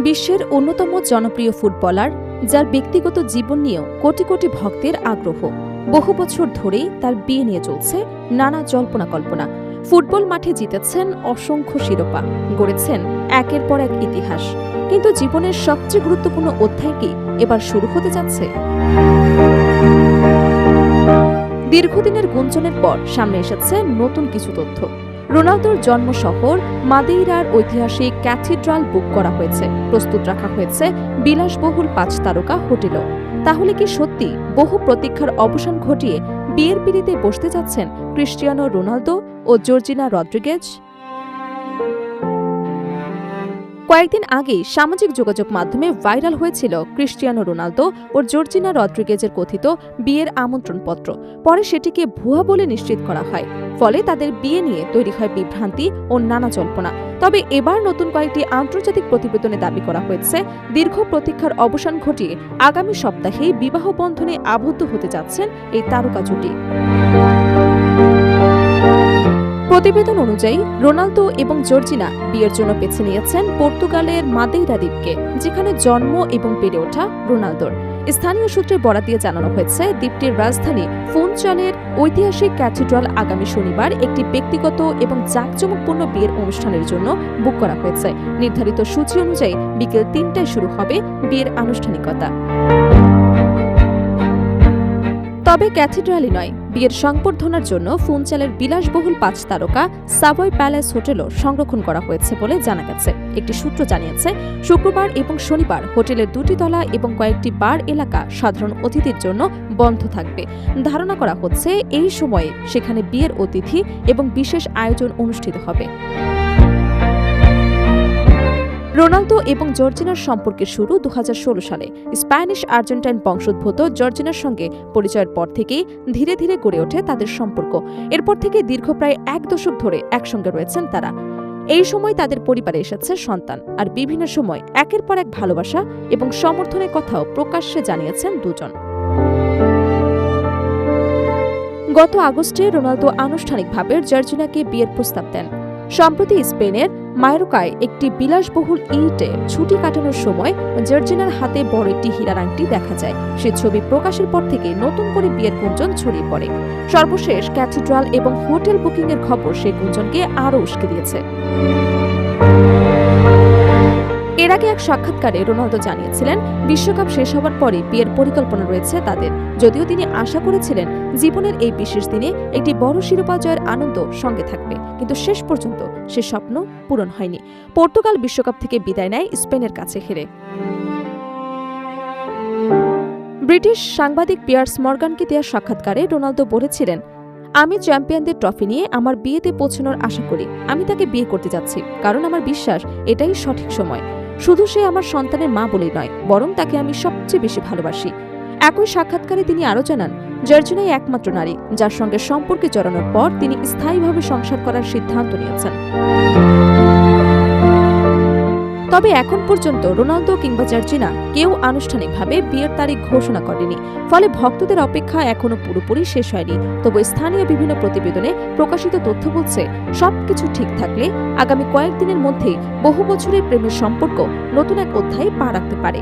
বিশ্বের অন্যতম জনপ্রিয় ফুটবলার, যার ব্যক্তিগত জীবন নিয়েও কোটি কোটি ভক্তের আগ্রহ। বহু বছর ধরেই তার বিয়ে নিয়ে চলছে নানা জল্পনা কল্পনা। ফুটবল মাঠে জিতেছেন অসংখ্য শিরোপা, গড়েছেন একের পর এক ইতিহাস। কিন্তু জীবনের সবচেয়ে গুরুত্বপূর্ণ অধ্যায় কি এবার শুরু হতে যাচ্ছে? দীর্ঘদিনের গুঞ্জনের পর সামনে এসেছে নতুন কিছু তথ্য। রোনালদোর জন্ম শহর মাদেইরার ঐতিহাসিক ক্যাথিড্রাল বুক করা হয়েছে, প্রস্তুত রাখা হয়েছে বিলাসবহুল 5 তারকা হোটেলও। তাহলে কি সত্যি বহু প্রতীক্ষার অবসান ঘটিয়ে বিয়ের পিঁড়িতে বসতে যাচ্ছেন ক্রিস্টিয়ানো রোনালদো ও জর্জিনা রদ্রিগেজ? কয়েকদিন আগেই সামাজিক যোগাযোগ মাধ্যমে ভাইরাল হয়েছিল ক্রিস্টিয়ানো রোনালদো ও জর্জিনা রদ্রিগেজের কথিত বিয়ের আমন্ত্রণপত্র। পরে সেটিকে ভুয়া বলে নিশ্চিত করা হয়। ফলে তাদের বিয়ে নিয়ে তৈরি হয় বিভ্রান্তি ও নানা জল্পনা। তবে এবার নতুন কয়েকটি আন্তর্জাতিক প্রতিবেদনে দাবি করা হয়েছে, দীর্ঘ প্রতীক্ষার অবসান ঘটিয়ে আগামী সপ্তাহেই বিবাহ বন্ধনে আবদ্ধ হতে যাচ্ছেন এই তারকা জুটি। প্রতিবেদন অনুযায়ী রোনালদো এবং জর্জিনা বিয়ের জন্য বেছে নিয়েছেন পর্তুগালের মাদেইরা দ্বীপকে, যেখানে জন্ম এবং বেড়ে ওঠা রোনালদোর। স্থানীয় সূত্রে বরাত দিয়ে জানানো হয়েছে, দ্বীপটির রাজধানী ফুনচালের ঐতিহাসিক ক্যাথিড্রাল আগামী শনিবার একটি ব্যক্তিগত এবং জাঁকজমকপূর্ণ বিয়ের অনুষ্ঠানের জন্য বুক করা হয়েছে। নির্ধারিত সূচি অনুযায়ী বিকেল 3টায় শুরু হবে বিয়ের আনুষ্ঠানিকতা। তবে ক্যাথিড্রালই নয়, বিয়ের সংবর্ধনার জন্য ফুনচালের বিলাসবহুল 5 তারকা সাভয় প্যালেস হোটেলও সংরক্ষণ করা হয়েছে বলে জানা গেছে। একটি সূত্র জানিয়েছে, শুক্রবার এবং শনিবার হোটেলের 2টি তলা এবং কয়েকটি বার এলাকা সাধারণ অতিথির জন্য বন্ধ থাকবে। ধারণা করা হচ্ছে এই সময়ে সেখানে বিয়ের অতিথি এবং বিশেষ আয়োজন অনুষ্ঠিত হবে। রোনালদো এবং জর্জিনার সম্পর্কের শুরু 2016 সালে। স্প্যানিশ আর্জেন্টাইন বংশোদ্ভূত জর্জিনার সঙ্গে পরিচয়ের পর থেকেই ধীরে ধীরে গড়ে ওঠে তাদের সম্পর্ক। এরপর থেকে দীর্ঘ প্রায় 1 দশক ধরে একসঙ্গে রয়েছেন তারা। এই সময় তাদের পরিবারে এসেছে সন্তান, আর বিভিন্ন সময় একের পর এক ভালোবাসা এবং সমর্থনের কথাও প্রকাশ্যে জানিয়েছেন দুজন। গত আগস্টে রোনালদো আনুষ্ঠানিকভাবে জর্জিনাকে বিয়ের প্রস্তাব দেন। সম্প্রতি স্পেনের মায়োরকায় একটি বিলাসবহুল ইটে ছুটি কাটানোর সময় জর্জিনার হাতে বড় একটি হীরার আংটি দেখা যায়। সে ছবি প্রকাশের পর থেকে নতুন করে বিয়ের গুঞ্জন ছড়িয়ে পড়ে। সর্বশেষ ক্যাথিড্রাল এবং হোটেল বুকিংয়ের খবর সেই গুঞ্জনকে আরও উস্কে দিয়েছে। এর আগে এক সাক্ষাৎকারে রোনালদো জানিয়েছিলেন, বিশ্বকাপ শেষ হওয়ার পরে বিয়ের পরিকল্পনা রয়েছে তাদের। যদিও তিনি আশা করেছিলেন জীবনের এই বিশেষ দিনে একটি বড় শিরোপা জয়ের আনন্দ সঙ্গে থাকবে, কিন্তু শেষ পর্যন্ত সে স্বপ্ন পূরণ হয়নি। পর্তুগাল বিশ্বকাপ থেকে বিদায় নেয় স্পেনের কাছে হেরে। ব্রিটিশ সাংবাদিক পিয়ার্স মর্গানকে দেওয়া সাক্ষাৎকারে রোনালদো বলেছিলেন, আমি চ্যাম্পিয়নদের ট্রফি নিয়ে আমার বিয়েতে পৌঁছানোর আশা করি। আমি তাকে বিয়ে করতে যাচ্ছি, কারণ আমার বিশ্বাস এটাই সঠিক সময়। শুধু সে আমার সন্তানের মা বলেই নয়, বরং তাকে আমি সবচেয়ে বেশি ভালোবাসি। একই সাক্ষাৎকারে তিনি আরও জানান, জর্জিনাই একমাত্র নারী যার সঙ্গে সম্পর্কে জড়ানোর পর তিনি স্থায়ীভাবে সংসার করার সিদ্ধান্ত নিয়েছেন। তবে এখন পর্যন্ত রোনালদো কিংবা জর্জিনা কেউ আনুষ্ঠানিকভাবে বিয়ের তারিখ ঘোষণা করেনি। ফলে ভক্তদের অপেক্ষা এখনো পুরোপুরি শেষ হয়নি। তবে স্থানীয় বিভিন্ন প্রতিবেদনে প্রকাশিত তথ্য বলছে, সবকিছু ঠিক থাকলে আগামী কয়েকদিনের মধ্যেই বহু বছরের প্রেমের সম্পর্ক নতুন এক অধ্যায়ে পা রাখতে পারে।